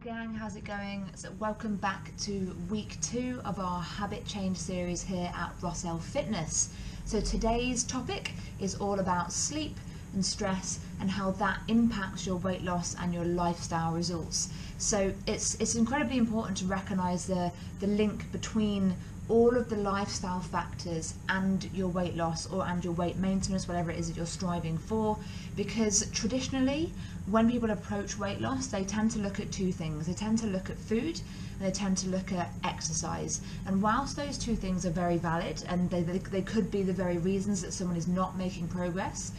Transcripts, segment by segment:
gang, how's it going? So welcome back to week 2 of our habit change series here at Rossell Fitness. So today's topic is all about sleep and stress and how that impacts your weight loss and your lifestyle results. So it's incredibly important to recognize the link between all of the lifestyle factors and your weight loss and your weight maintenance, whatever it is that you're striving for, because traditionally when people approach weight loss, they tend to look at two things. They tend to look at food and they tend to look at exercise. And whilst those two things are very valid and they could be the very reasons that someone is not making progress,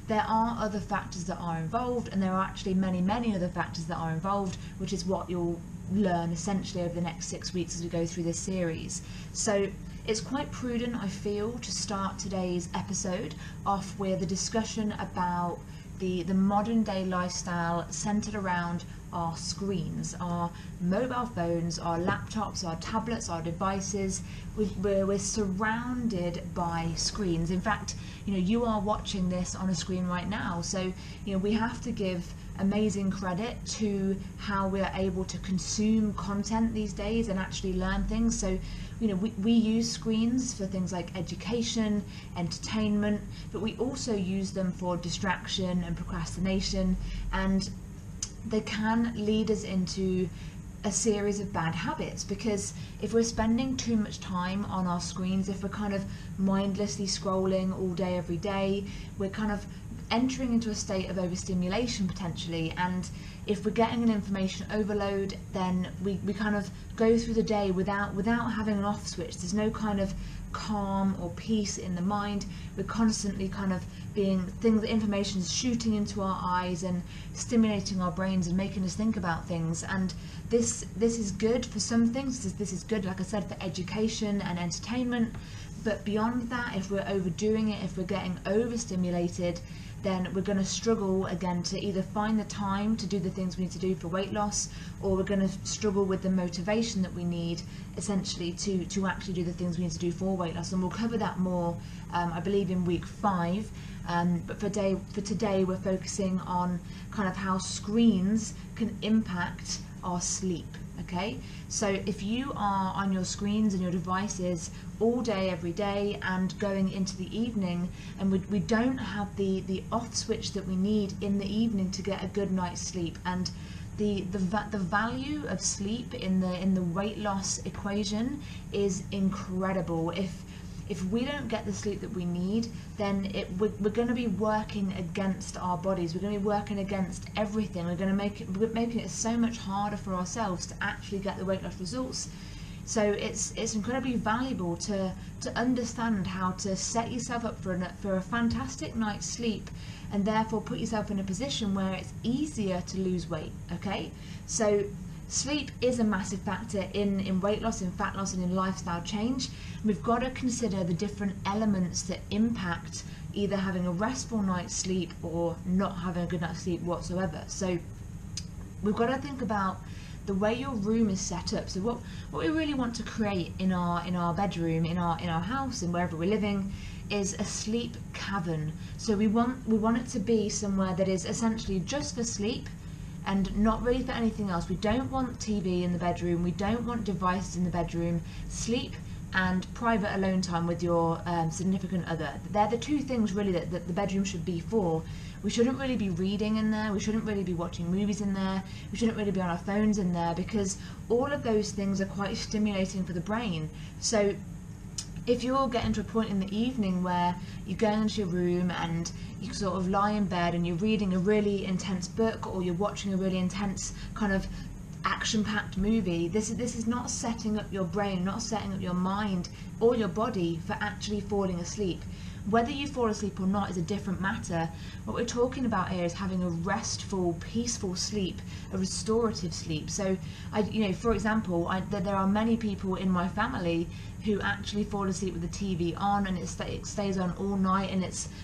there are other factors that are involved, and there are actually many other factors that are involved, which is what you'll learn essentially over the next 6 weeks as we go through this series. So it's quite prudent, I feel, to start today's episode off with a discussion about the modern day lifestyle centered around our screens, our mobile phones, our laptops, our tablets, our devices. We're surrounded by screens. In fact, you are watching this on a screen right now, so we have to give amazing credit to how we are able to consume content these days and actually learn things. So we use screens for things like education, entertainment, but we also use them for distraction and procrastination, and they can lead us into a series of bad habits, because if we're spending too much time on our screens, if we're kind of mindlessly scrolling all day every day, we're kind of entering into a state of overstimulation potentially, and if we're getting an information overload, then we kind of go through the day without having an off switch. There's no kind of calm or peace in the mind. We're constantly kind of information is shooting into our eyes and stimulating our brains and making us think about things. And this is good for some things. This is good, like I said, for education and entertainment. But beyond that, if we're overdoing it, if we're getting overstimulated, then we're going to struggle again to either find the time to do the things we need to do for weight loss, or we're going to struggle with the motivation that we need essentially to actually do the things we need to do for weight loss. And we'll cover that more, I believe, in week 5. But for today, we're focusing on kind of how screens can impact our sleep. Okay, so if you are on your screens and your devices all day, every day, and going into the evening, and we don't have the off switch that we need in the evening to get a good night's sleep, and the value of sleep in the weight loss equation is incredible. If we don't get the sleep that we need, then we're going to be working against our bodies. We're going to be working against everything. We're going to making it so much harder for ourselves to actually get the weight loss results. So it's incredibly valuable to understand how to set yourself up for a fantastic night's sleep, and therefore put yourself in a position where it's easier to lose weight. Okay, so sleep is a massive factor in weight loss, in fat loss, and in lifestyle change. We've got to consider the different elements that impact either having a restful night's sleep or not having a good night's sleep whatsoever. So we've got to think about the way your room is set up. So what we really want to create in our bedroom, in our house, and wherever we're living, is a sleep cavern. So we want it to be somewhere that is essentially just for sleep and not really for anything else. We don't want TV in the bedroom. We don't want devices in the bedroom. Sleep and private alone time with your significant other. They're the two things really that the bedroom should be for. We shouldn't really be reading in there. We shouldn't really be watching movies in there. We shouldn't really be on our phones in there, because all of those things are quite stimulating for the brain. So if you're getting to a point in the evening where you're going into your room and you sort of lie in bed and you're reading a really intense book, or you're watching a really intense kind of action-packed movie, this is not setting up your brain, not setting up your mind or your body for actually falling asleep. Whether you fall asleep or not is a different matter. What we're talking about here is having a restful, peaceful sleep, a restorative sleep. So, for example, there are many people in my family who actually fall asleep with the TV on, and it stays on all night, and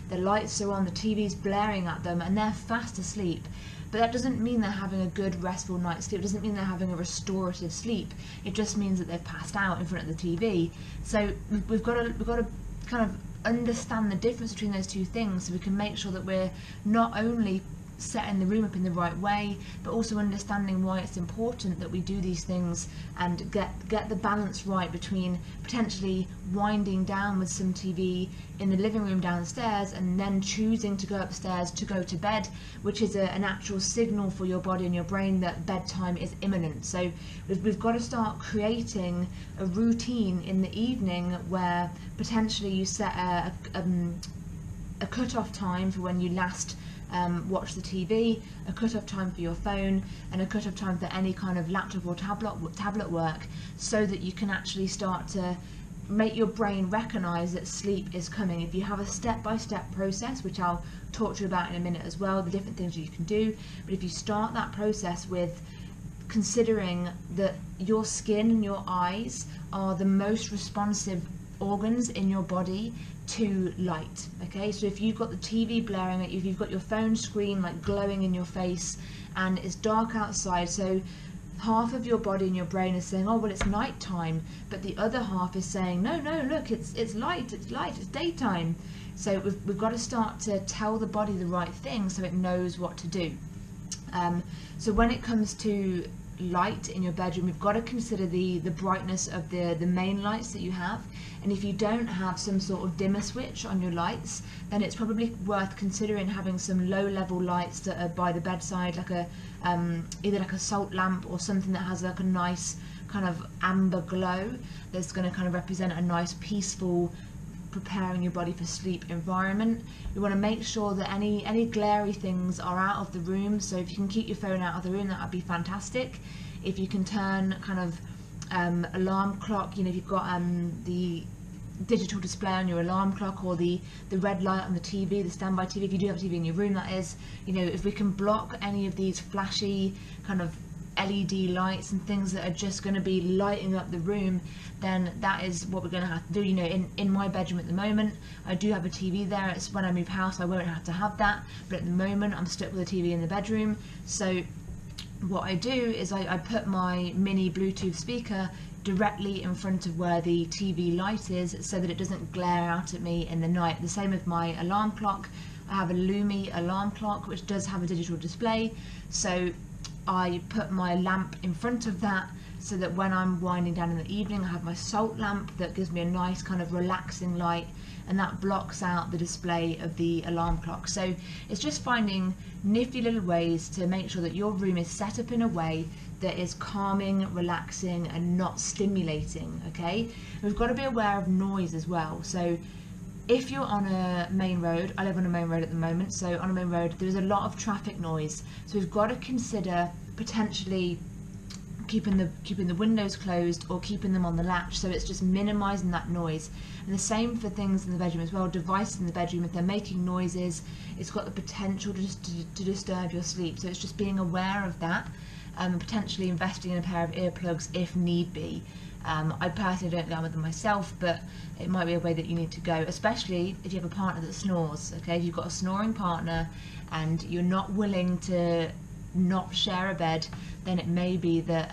the lights are on, the TV's blaring at them, and they're fast asleep. But that doesn't mean they're having a good restful night's sleep. It doesn't mean they're having a restorative sleep. It just means that they've passed out in front of the TV. So we've got to kind of understand the difference between those two things, so we can make sure that we're not only setting the room up in the right way, but also understanding why it's important that we do these things and get the balance right between potentially winding down with some TV in the living room downstairs and then choosing to go upstairs to go to bed, which is an actual signal for your body and your brain that bedtime is imminent. So we've got to start creating a routine in the evening where potentially you set a cut-off time for when you last watch the TV, a cut-off time for your phone, and a cut-off time for any kind of laptop or tablet work, so that you can actually start to make your brain recognize that sleep is coming. If you have a step-by-step process, which I'll talk to you about in a minute as well, the different things you can do, but if you start that process with considering that your skin and your eyes are the most responsive organs in your body to light, okay? So if you've got the TV blaring at you, if you've got your phone screen like glowing in your face and it's dark outside, so half of your body and your brain is saying, oh well, it's night time, but the other half is saying, no, look, it's light, it's daytime. So we've got to start to tell the body the right thing so it knows what to do. So when it comes to light in your bedroom, you've got to consider the brightness of the main lights that you have, and if you don't have some sort of dimmer switch on your lights, then it's probably worth considering having some low-level lights that are by the bedside, like a either like a salt lamp or something that has like a nice kind of amber glow that's going to kind of represent a nice peaceful, preparing your body for sleep environment. We want to make sure that any glary things are out of the room, so if you can keep your phone out of the room, that would be fantastic. If you can turn kind of alarm clock, you know, if you've got the digital display on your alarm clock, or the red light on the TV, the standby TV, if you do have a TV in your room, that is, you know, if we can block any of these flashy kind of LED lights and things that are just going to be lighting up the room, then that is what we're going to have to do. You know, in my bedroom at the moment, I do have a TV there. It's when I move house I won't have to have that, but at the moment I'm stuck with a TV in the bedroom. So what I do is I put my mini Bluetooth speaker directly in front of where the TV light is, so that it doesn't glare out at me in the night. The same with my alarm clock. I have a Lumi alarm clock which does have a digital display, so I put my lamp in front of that so that when I'm winding down in the evening, I have my salt lamp that gives me a nice kind of relaxing light, and that blocks out the display of the alarm clock. So it's just finding nifty little ways to make sure that your room is set up in a way that is calming, relaxing, and not stimulating, okay? We've got to be aware of noise as well. So if you're on a main road, I live on a main road at the moment, so on a main road there's a lot of traffic noise, so we've got to consider potentially keeping the windows closed or keeping them on the latch, so it's just minimizing that noise. And the same for things in the bedroom as well. Devices in the bedroom, if they're making noises, it's got the potential to disturb your sleep, so it's just being aware of that, and potentially investing in a pair of earplugs if need be. I personally don't go with them myself, but it might be a way that you need to go, especially if you have a partner that snores, okay? If you've got a snoring partner and you're not willing to not share a bed, then it may be that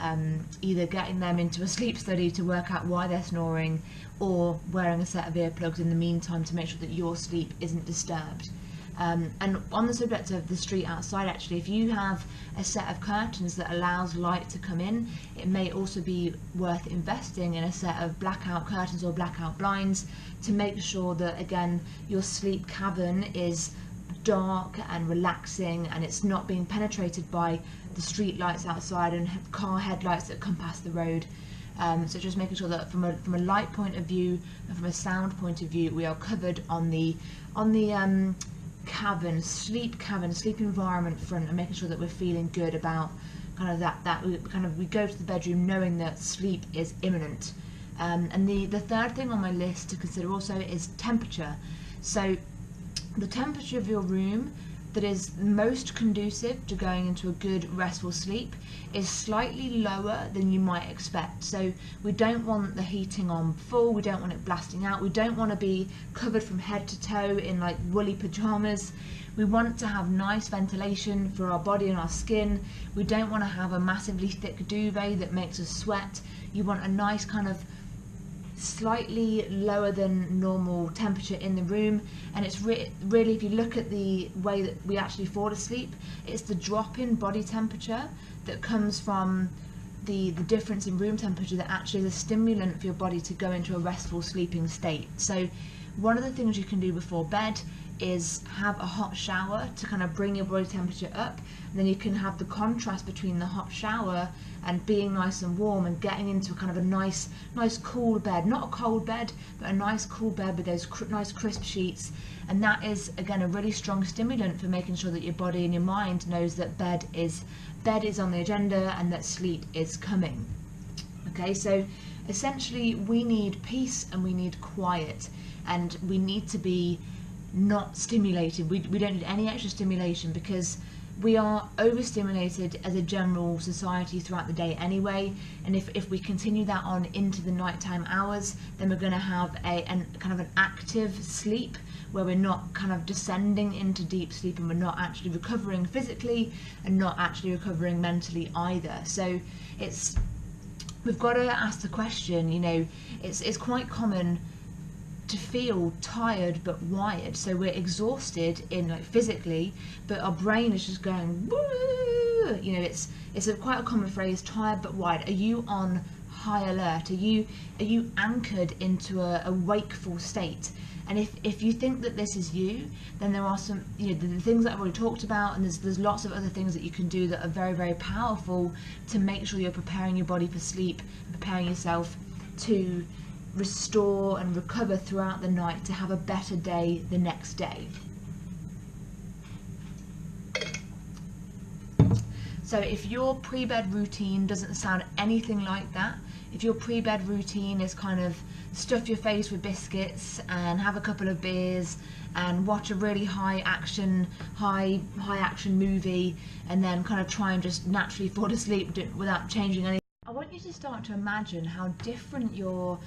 either getting them into a sleep study to work out why they're snoring, or wearing a set of earplugs in the meantime to make sure that your sleep isn't disturbed. And on the subject of the street outside, actually, if you have a set of curtains that allows light to come in, it may also be worth investing in a set of blackout curtains or blackout blinds to make sure that, again, your sleep cavern is dark and relaxing, and it's not being penetrated by the street lights outside and car headlights that come past the road. So just making sure that from a light point of view and from a sound point of view, we are covered on the sleep environment front, and making sure that we're feeling good about kind of that we go to the bedroom knowing that sleep is imminent. And the third thing on my list to consider also is temperature. So the temperature of your room that is most conducive to going into a good restful sleep is slightly lower than you might expect. So we don't want the heating on full, we don't want it blasting out, we don't want to be covered from head to toe in like woolly pajamas. We want to have nice ventilation for our body and our skin. We don't want to have a massively thick duvet that makes us sweat. You want a nice kind of slightly lower than normal temperature in the room, and it's really, if you look at the way that we actually fall asleep, it's the drop in body temperature that comes from the difference in room temperature that actually is a stimulant for your body to go into a restful sleeping state. So one of the things you can do before bed is have a hot shower to kind of bring your body temperature up, and then you can have the contrast between the hot shower and being nice and warm and getting into a kind of a nice cool bed, not a cold bed, but a nice cool bed with those nice crisp sheets. And that is again a really strong stimulant for making sure that your body and your mind knows that bed is on the agenda and that sleep is coming. Okay, so essentially we need peace and we need quiet, and we need to be not stimulated. We don't need any extra stimulation, because we are overstimulated as a general society throughout the day anyway, and if we continue that on into the nighttime hours, then we're going to have a kind of an active sleep where we're not kind of descending into deep sleep, and we're not actually recovering physically and not actually recovering mentally either. So we've got to ask the question, you know, it's quite common to feel tired but wired. So we're exhausted in physically, but our brain is just going woo. You know, it's quite a common phrase, tired but wired. Are you on high alert? Are you anchored into a wakeful state? And if you think that this is you, then there are some, you know, the things that I've already talked about, and there's lots of other things that you can do that are very, very powerful to make sure you're preparing your body for sleep, preparing yourself to restore and recover throughout the night to have a better day the next day. So if your pre-bed routine doesn't sound anything like that, if your pre-bed routine is kind of stuff your face with biscuits and have a couple of beers and watch a really high action movie and then kind of try and just naturally fall asleep without changing anything, I want you to start to imagine how different your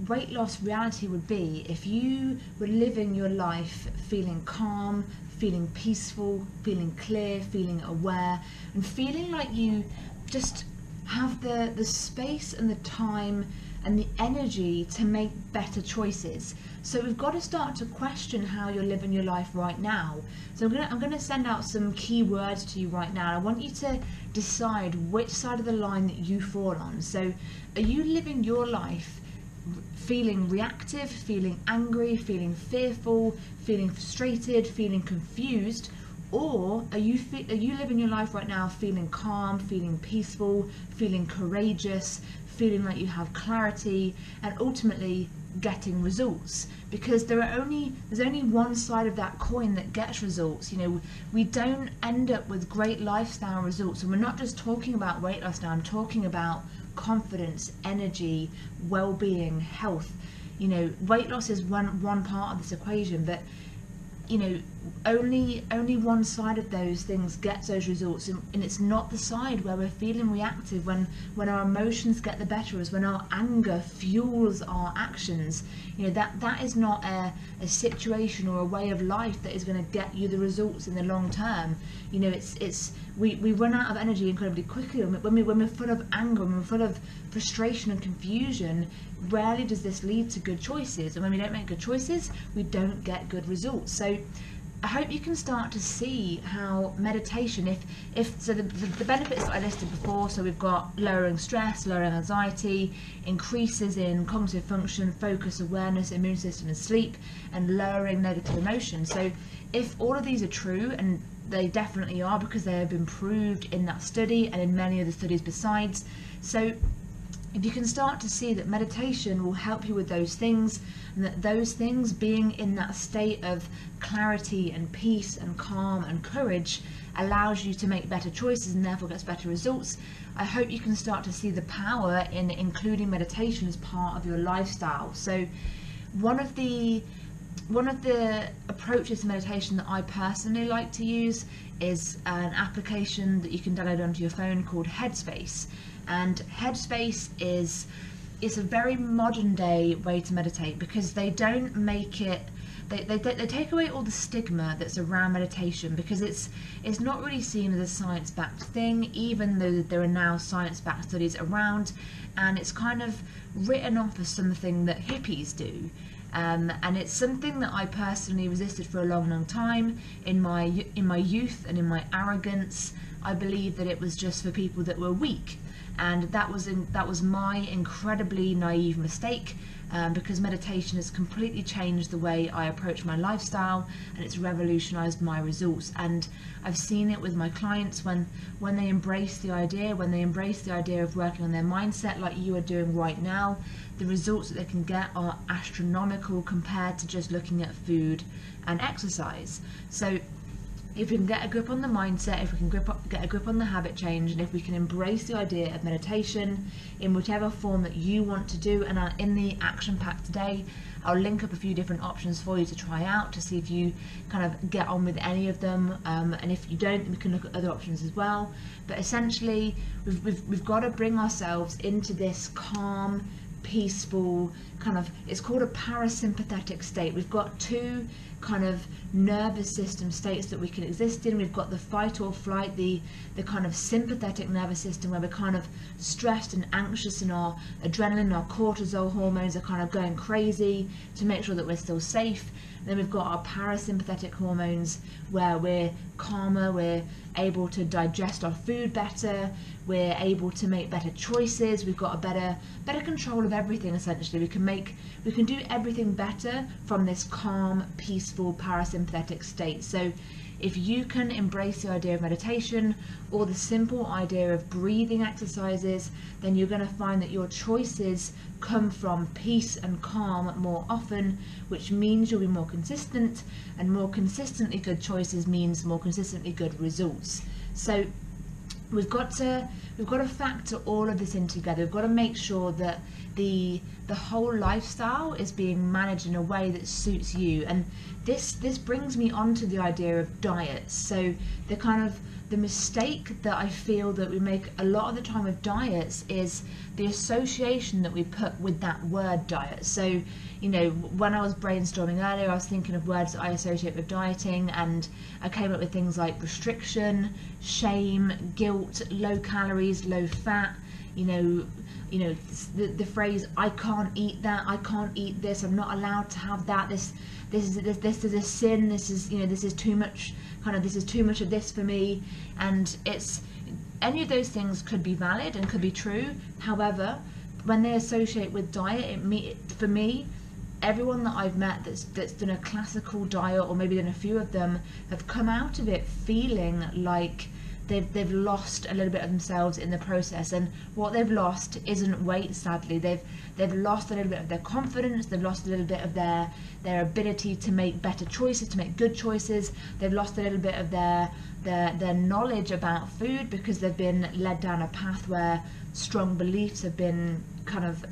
weight loss reality would be if you were living your life feeling calm, feeling peaceful, feeling clear, feeling aware, and feeling like you just have the space and the time and the energy to make better choices. So we've got to start to question how you're living your life right now. So I'm gonna send out some key words to you right now. I want you to decide which side of the line that you fall on. So are you living your life feeling reactive, feeling angry, feeling fearful, feeling frustrated, feeling confused? Or are you living your life right now feeling calm, feeling peaceful, feeling courageous, feeling like you have clarity, and ultimately getting results? Because there's only one side of that coin that gets results. You know, we don't end up with great lifestyle results, and we're not just talking about weight loss now. I'm talking about confidence, energy, well-being, health. You know, weight loss is one part of this equation, but you know, only one side of those things gets those results, and it's not the side where we're feeling reactive, when our emotions get the better of us, when our anger fuels our actions. You know, that is not a situation or a way of life that is going to get you the results in the long term. You know, we run out of energy incredibly quickly when we're full of anger, when we're full of frustration and confusion. Rarely does this lead to good choices, and when we don't make good choices, we don't get good results. So I hope you can start to see how meditation, the benefits that I listed before, so we've got lowering stress, lowering anxiety, increases in cognitive function, focus, awareness, immune system and sleep, and lowering negative emotions. So if all of these are true, and they definitely are because they have been proved in that study and in many other studies besides, so if you can start to see that meditation will help you with those things, and that those things, being in that state of clarity and peace and calm and courage, allows you to make better choices and therefore gets better results, I hope you can start to see the power in including meditation as part of your lifestyle. So one of the approaches to meditation that I personally like to use is an application that you can download onto your phone called Headspace. And Headspace is a very modern day way to meditate, because they don't make it they take away all the stigma that's around meditation, because it's not really seen as a science-backed thing, even though there are now science-backed studies around, and it's kind of written off as something that hippies do. And it's something that I personally resisted for a long time. In my youth and in my arrogance, I believed that it was just for people that were weak, and that was my incredibly naive mistake, because meditation has completely changed the way I approach my lifestyle, and it's revolutionized my results. And I've seen it with my clients when they embrace the idea, of working on their mindset like you are doing right now. The results that they can get are astronomical compared to just looking at food and exercise. So if we can get a grip on the mindset, if we can get a grip on the habit change, and if we can embrace the idea of meditation in whichever form that you want to do, and in the action pack today, I'll link up a few different options for you to try out to see if you kind of get on with any of them, and if you don't, we can look at other options as well. But essentially, we've got to bring ourselves into this calm, peaceful kind of, it's called a parasympathetic state. We've got two kind of nervous system states that we can exist in. We've got the fight or flight, the kind of sympathetic nervous system, where we're kind of stressed and anxious, and our adrenaline, our cortisol hormones are kind of going crazy to make sure that we're still safe. And then we've got our parasympathetic hormones, where we're calmer, we're able to digest our food better, we're able to make better choices, we've got a better control of everything. Essentially, we can do everything better from this calm, peaceful parasympathetic state. So if you can embrace the idea of meditation or the simple idea of breathing exercises, then you're going to find that your choices come from peace and calm more often, which means you'll be more consistent, and more consistently good choices means more consistently good results. So we've got to factor all of this in together. We've got to make sure that the whole lifestyle is being managed in a way that suits you. And this brings me on to the idea of diets. So the mistake that I feel that we make a lot of the time with diets is the association that we put with that word diet. So, you know, when I was brainstorming earlier, I was thinking of words that I associate with dieting, and I came up with things like restriction, shame, guilt, low calories, low fat, you know, the phrase, I can't eat that, I can't eat this, I'm not allowed to have that, this is a sin, this is too much, this is too much of this for me. And it's, any of those things could be valid and could be true. However, when they associate with diet, for me, everyone that I've met that's done a classical diet, or maybe done a few of them, have come out of it feeling like they've lost a little bit of themselves in the process. And what they've lost isn't weight, sadly. They've lost a little bit of their confidence, they've lost a little bit of their ability to make better choices, to make good choices. They've lost a little bit of their knowledge about food, because they've been led down a path where strong beliefs have been kind of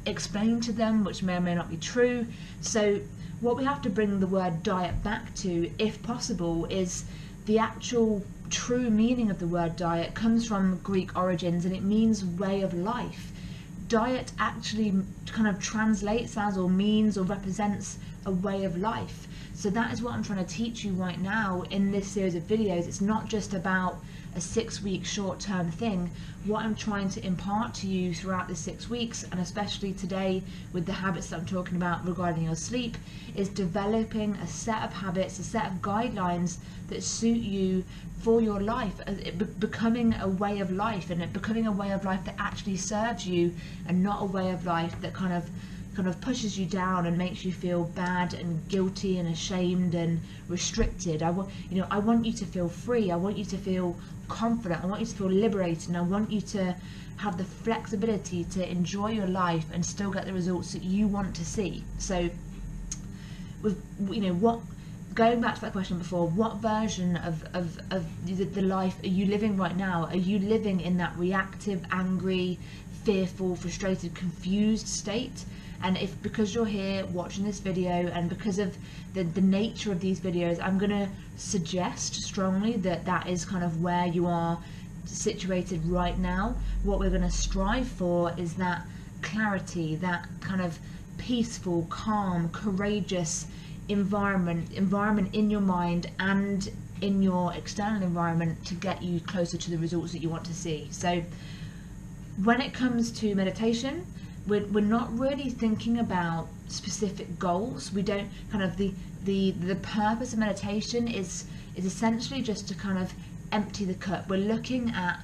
explained to them, which may or may not be true. So what we have to bring the word diet back to, if possible, is the actual true meaning of the word diet comes from Greek origins, and it means way of life. Diet actually kind of translates as, or means, or represents a way of life. So that is what I'm trying to teach you right now in this series of videos. It's not just about a 6-week short-term thing. What I'm trying to impart to you throughout the 6 weeks, and especially today with the habits that I'm talking about regarding your sleep, is developing a set of habits, a set of guidelines that suit you for your life, becoming a way of life, and it becoming a way of life that actually serves you, and not a way of life that kind of pushes you down and makes you feel bad and guilty and ashamed and restricted. I want you to feel free. I want you to feel confident. I want you to feel liberated. And I want you to have the flexibility to enjoy your life and still get the results that you want to see. So, going back to that question before, what version of the life are you living right now? Are you living in that reactive, angry, fearful, frustrated, confused state? And if, because you're here watching this video, and because of the nature of these videos, I'm going to suggest strongly that that is kind of where you are situated right now. What we're going to strive for is that clarity, that kind of peaceful, calm, courageous, environment in your mind and in your external environment to get you closer to the results that you want to see. So when it comes to meditation, we're not really thinking about specific goals. We don't kind of the purpose of meditation is essentially just to kind of empty the cup. We're looking at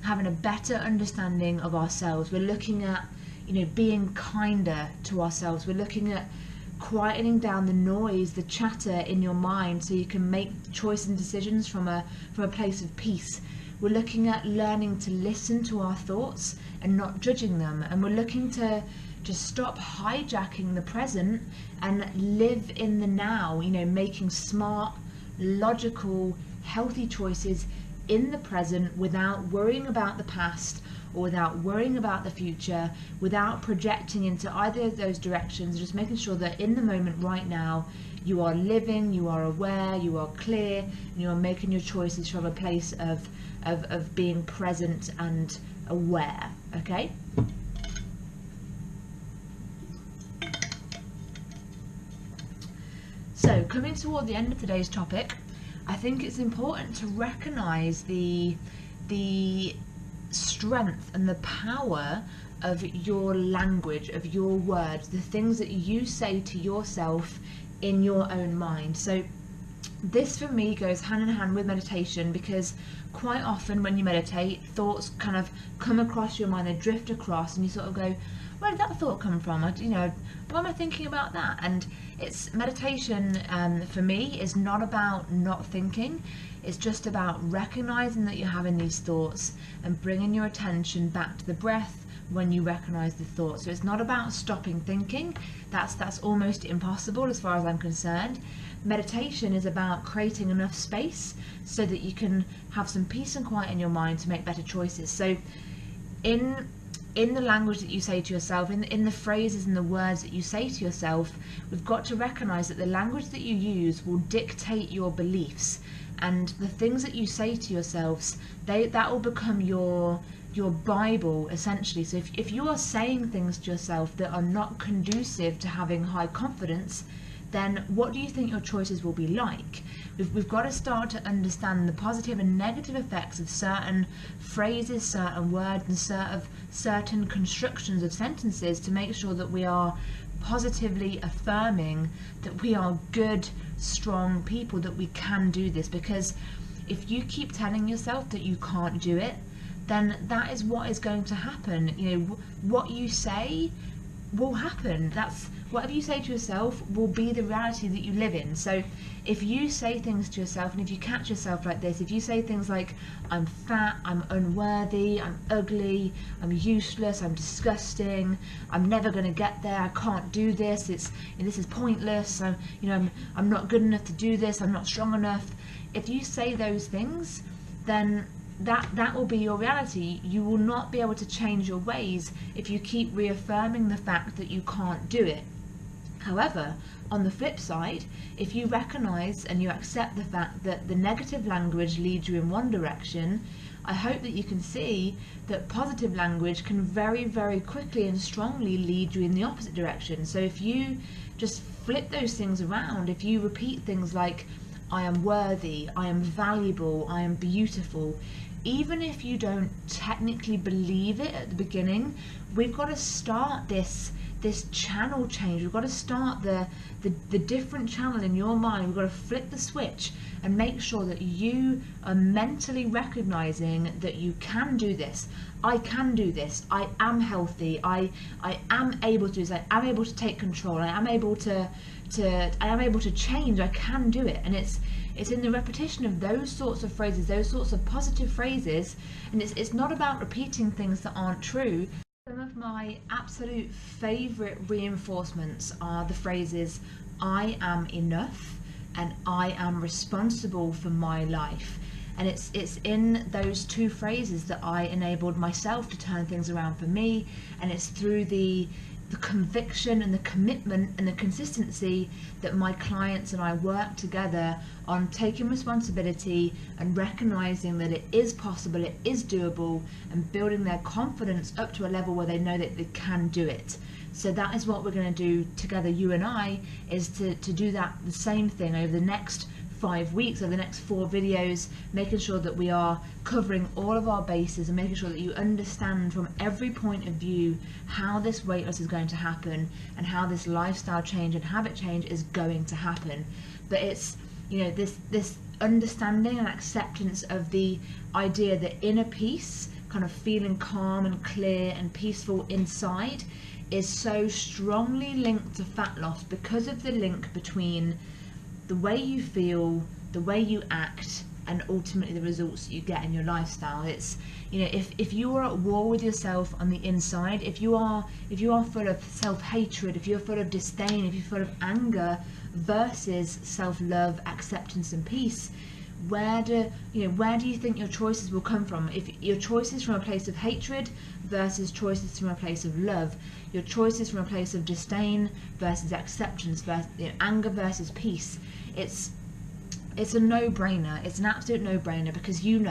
having a better understanding of ourselves. We're looking at, being kinder to ourselves. We're looking at quietening down the noise, the chatter in your mind, so you can make choices and decisions from a place of peace. We're looking at learning to listen to our thoughts and not judging them. And we're looking to just stop hijacking the present and live in the now, making smart, logical, healthy choices in the present without worrying about the past or without worrying about the future, without projecting into either of those directions, just making sure that in the moment right now, you are living, you are aware, you are clear, and you are making your choices from a place of being present and aware, okay? So, coming toward the end of today's topic, I think it's important to recognize the strength and the power of your language, of your words, the things that you say to yourself in your own mind. So this for me goes hand in hand with meditation, because quite often when you meditate, thoughts kind of come across your mind, they drift across, and you sort of go, where did that thought come from? Why am I thinking about that? And it's meditation for me is not about not thinking. It's just about recognizing that you're having these thoughts and bringing your attention back to the breath when you recognize the thought. So it's not about stopping thinking. That's almost impossible as far as I'm concerned. Meditation is about creating enough space so that you can have some peace and quiet in your mind to make better choices. So in the language that you say to yourself, in the phrases and the words that you say to yourself, we've got to recognize that the language that you use will dictate your beliefs, and the things that you say to yourselves, that will become your Bible, essentially. So if you are saying things to yourself that are not conducive to having high confidence, then what do you think your choices will be like? We've got to start to understand the positive and negative effects of certain phrases, certain words, and certain constructions of sentences to make sure that we are positively affirming that we are good, strong people, that we can do this. Because if you keep telling yourself that you can't do it, then that is what is going to happen. What you say will happen. That's whatever you say to yourself will be the reality that you live in. So if you say things to yourself, and if you catch yourself like this, if you say things like, I'm fat, I'm unworthy, I'm ugly, I'm useless, I'm disgusting, I'm never going to get there, I can't do this, this is pointless, I'm not good enough to do this, I'm not strong enough. If you say those things, then that will be your reality. You will not be able to change your ways if you keep reaffirming the fact that you can't do it. However, on the flip side, if you recognize and you accept the fact that the negative language leads you in one direction, I hope that you can see that positive language can very, very quickly and strongly lead you in the opposite direction. So if you just flip those things around, if you repeat things like, I am worthy, I am valuable, I am beautiful, even if you don't technically believe it at the beginning, we've got to start this channel change. We've got to start the different channel in your mind. We've got to flip the switch and make sure that you are mentally recognizing that you can do this. I can do this. I am healthy. I am able to do this. I am able to take control. I am able to change. I can do it. And it's in the repetition of those sorts of phrases, those sorts of positive phrases, and it's not about repeating things that aren't true. Some of my absolute favourite reinforcements are the phrases, I am enough and I am responsible for my life. And it's in those two phrases that I enabled myself to turn things around for me, and it's through the the conviction and the commitment and the consistency that my clients and I work together on taking responsibility and recognizing that it is possible, it is doable, and building their confidence up to a level where they know that they can do it. So that is what we're going to do together, you and I, is to do that, the same thing over the next 5 weeks, over the next 4 videos, making sure that we are covering all of our bases and making sure that you understand from every point of view how this weight loss is going to happen and how this lifestyle change and habit change is going to happen. But it's, you know, this understanding and acceptance of the idea that inner peace, kind of feeling calm and clear and peaceful inside, is so strongly linked to fat loss because of the link between the way you feel, the way you act, and ultimately the results that you get in your lifestyle. It's, you know, if you are at war with yourself on the inside, if you are full of self-hatred, if you're full of disdain, if you're full of anger versus self-love, acceptance and peace, where do you think your choices will come from? If your choices from a place of hatred versus choices from a place of love, your choices from a place of disdain versus acceptance, versus, anger versus peace, it's a no-brainer. It's an absolute no-brainer, because you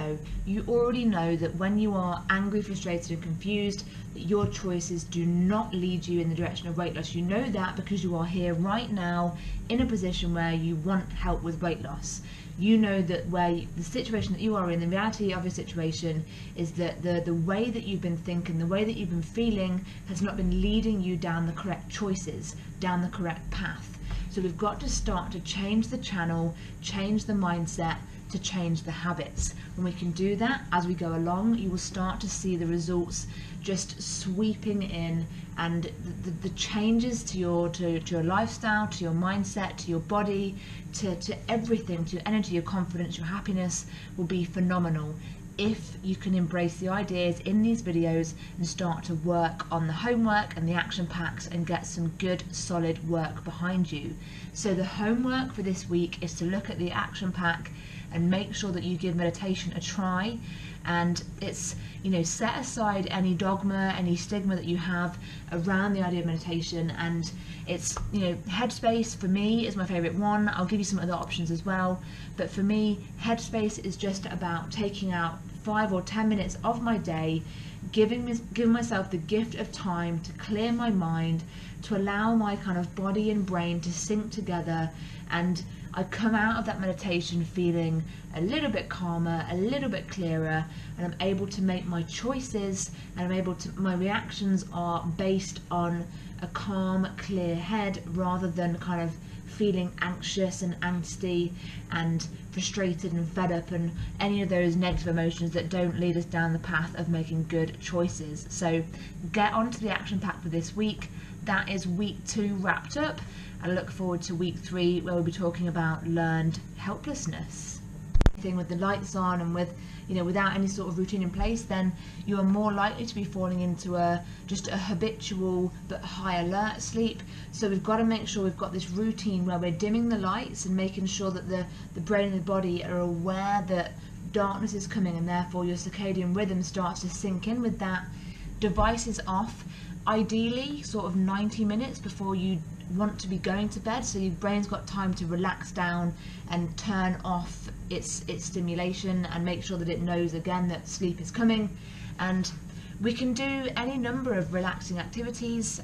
already know that when you are angry, frustrated and confused, that your choices do not lead you in the direction of weight loss. You know that because you are here right now in a position where you want help with weight loss. You know that the situation that you are in, the reality of your situation, is that the way that you've been thinking, the way that you've been feeling has not been leading you down the correct choices, down the correct path. So we've got to start to change the channel, change the mindset, to change the habits. When we can do that as we go along, you will start to see the results just sweeping in, and the changes to your lifestyle, to your mindset, to your body, to everything, to your energy, your confidence, your happiness will be phenomenal if you can embrace the ideas in these videos and start to work on the homework and the action packs and get some good solid work behind you. So the homework for this week is to look at the action pack and make sure that you give meditation a try. And it's, set aside any dogma, any stigma that you have around the idea of meditation. And it's, Headspace for me is my favorite one. I'll give you some other options as well. But for me, Headspace is just about taking out 5 or 10 minutes of my day, giving myself the gift of time to clear my mind, to allow my kind of body and brain to sync together, and I come out of that meditation feeling a little bit calmer, a little bit clearer, and I'm able to make my choices, and my reactions are based on a calm, clear head, rather than kind of feeling anxious and angsty and frustrated and fed up and any of those negative emotions that don't lead us down the path of making good choices. So get onto the action pack for this week. That is week 2 wrapped up. I look forward to week 3, where we'll be talking about learned helplessness. With the lights on and without any sort of routine in place, then you are more likely to be falling into just a habitual but high alert sleep. So we've got to make sure we've got this routine where we're dimming the lights and making sure that the brain and the body are aware that darkness is coming, and therefore your circadian rhythm starts to sink in with that. Devices off, ideally sort of 90 minutes before you want to be going to bed, so your brain's got time to relax down and turn off its stimulation and make sure that it knows again that sleep is coming. And we can do any number of relaxing activities.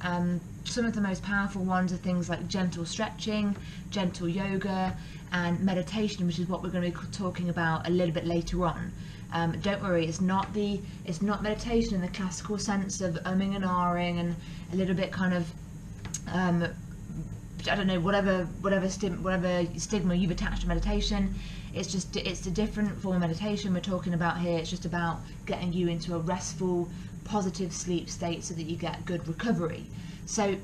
Some of the most powerful ones are things like gentle stretching, gentle yoga, and meditation, which is what we're going to be talking about a little bit later on. Don't worry, it's not meditation in the classical sense of umming and ahhing and a little bit kind of whatever stigma you've attached to meditation. It's a different form of meditation we're talking about here. It's just about getting you into a restful, positive sleep state so that you get good recovery. So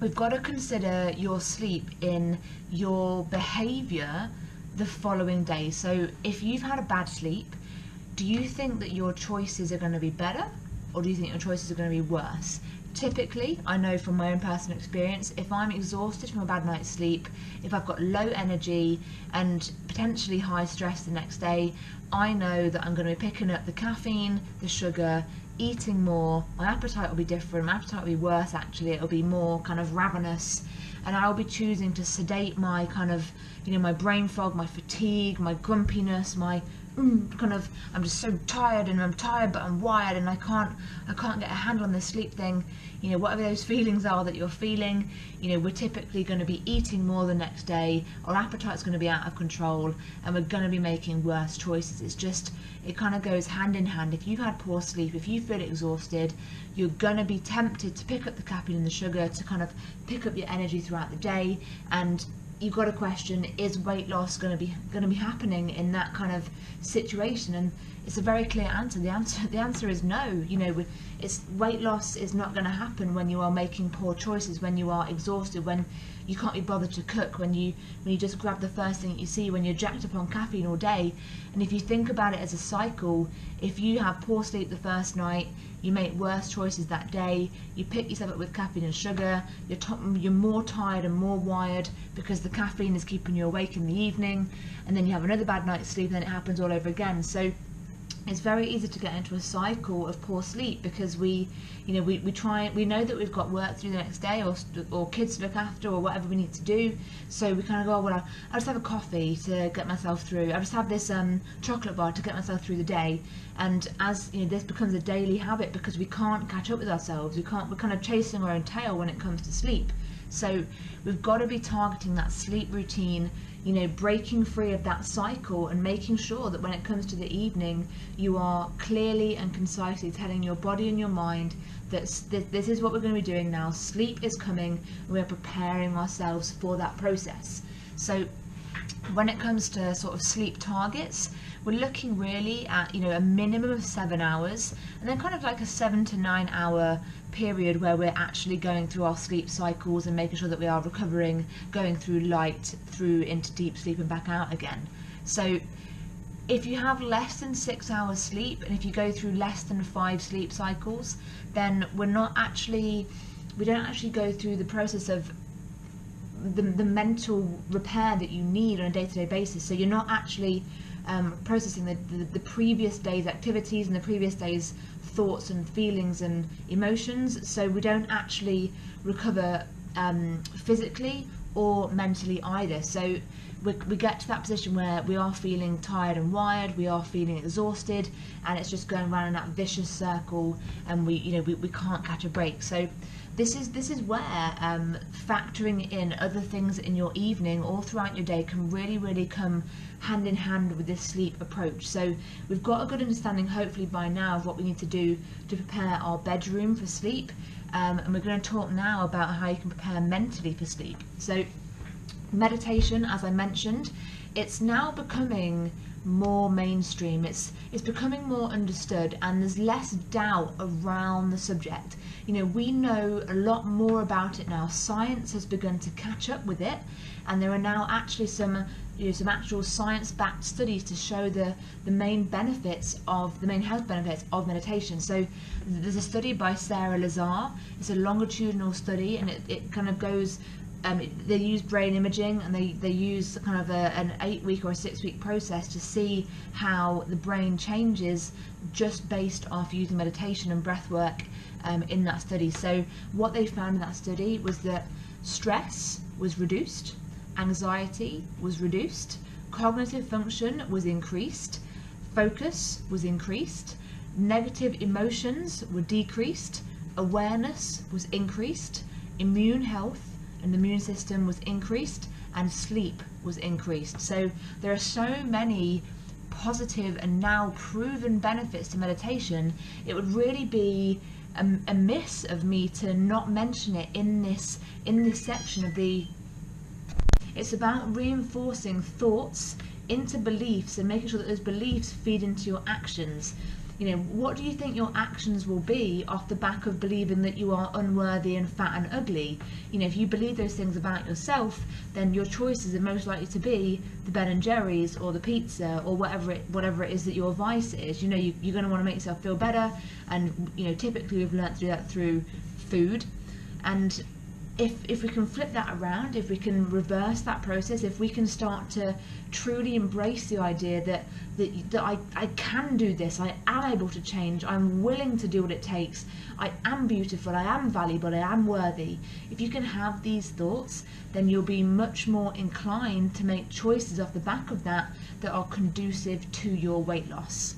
we've got to consider your sleep in your behavior the following day. So if you've had a bad sleep, do you think that your choices are going to be better, or do you think your choices are going to be worse? Typically, I know from my own personal experience, if I'm exhausted from a bad night's sleep, if I've got low energy and potentially high stress the next day, I know that I'm going to be picking up the caffeine, the sugar, eating more, my appetite will be different, my appetite will be worse actually, it'll be more kind of ravenous, and I'll be choosing to sedate my kind of, my brain fog, my fatigue, my grumpiness, my kind of, I'm just so tired, and I'm tired but I'm wired, and I can't get a handle on this sleep thing. Whatever those feelings are that you're feeling, we're typically going to be eating more the next day, our appetite's going to be out of control, and we're going to be making worse choices. It kind of goes hand in hand. If you've had poor sleep, if you feel exhausted, you're going to be tempted to pick up the caffeine and the sugar to kind of pick up your energy throughout the day, and you've got to question, is weight loss going to be happening in that kind of situation? And it's a very clear answer. The answer is no. Weight loss is not going to happen when you are making poor choices, when you are exhausted, when you can't be bothered to cook, when you just grab the first thing that you see, when you're jacked up on caffeine all day. And if you think about it as a cycle, if you have poor sleep the first night, you make worse choices that day, you pick yourself up with caffeine and sugar, you're more tired and more wired because the caffeine is keeping you awake in the evening, and then you have another bad night's sleep, and then it happens all over again. So it's very easy to get into a cycle of poor sleep because we know that we've got work to do the next day, or kids to look after, or whatever we need to do. So we kind of go, well, I'll just have a coffee to get myself through. I'll just have this chocolate bar to get myself through the day. And as this becomes a daily habit because we can't catch up with ourselves. We're kind of chasing our own tail when it comes to sleep. So we've got to be targeting that sleep routine, breaking free of that cycle and making sure that when it comes to the evening, you are clearly and concisely telling your body and your mind that this is what we're going to be doing now. Sleep is coming, and we're preparing ourselves for that process. So when it comes to sort of sleep targets, we're looking really at a minimum of 7 hours, and then kind of like a 7 to 9 hour period where we're actually going through our sleep cycles and making sure that we are recovering, going through light, through into deep sleep and back out again. So if you have less than 6 hours sleep, and if you go through less than 5 sleep cycles, then we don't actually go through the process of the mental repair that you need on a day-to-day basis. So you're not actually processing the previous day's activities and the previous day's thoughts and feelings and emotions, so we don't actually recover physically or mentally either. So we get to that position where we are feeling tired and wired, we are feeling exhausted, and it's just going around in that vicious circle, and we can't catch a break. So this is where factoring in other things in your evening or throughout your day can really come hand in hand with this sleep approach. So we've got a good understanding, hopefully by now, of what we need to do to prepare our bedroom for sleep, and we're going to talk now about how you can prepare mentally for sleep. So meditation, as I mentioned, it's now becoming more mainstream, it's becoming more understood, and there's less doubt around the subject. We know a lot more about it now. Science has begun to catch up with it, and there are now actually some actual science-backed studies to show the main health benefits of meditation. So there's a study by Sarah Lazar. It's a longitudinal study, and it kind of goes, they use brain imaging, and they use kind of an 8-week or a 6-week process to see how the brain changes just based off using meditation and breath work in that study. So what they found in that study was that stress was reduced, anxiety was reduced, cognitive function was increased, focus was increased, negative emotions were decreased, awareness was increased, immune health and the immune system was increased, and sleep was increased. So there are so many positive and now proven benefits to meditation. It would really be a miss of me to not mention it in this section of the. It's about reinforcing thoughts into beliefs and making sure that those beliefs feed into your actions. What do you think your actions will be off the back of believing that you are unworthy and fat and ugly? If you believe those things about yourself, then your choices are most likely to be the Ben & Jerry's or the pizza or whatever it is that your vice is. You're going to want to make yourself feel better, and typically we've learnt to do that through food. And if we can flip that around, if we can reverse that process, if we can start to truly embrace the idea that I can do this, I am able to change, I'm willing to do what it takes, I am beautiful, I am valuable, I am worthy. If you can have these thoughts, then you'll be much more inclined to make choices off the back of that that are conducive to your weight loss.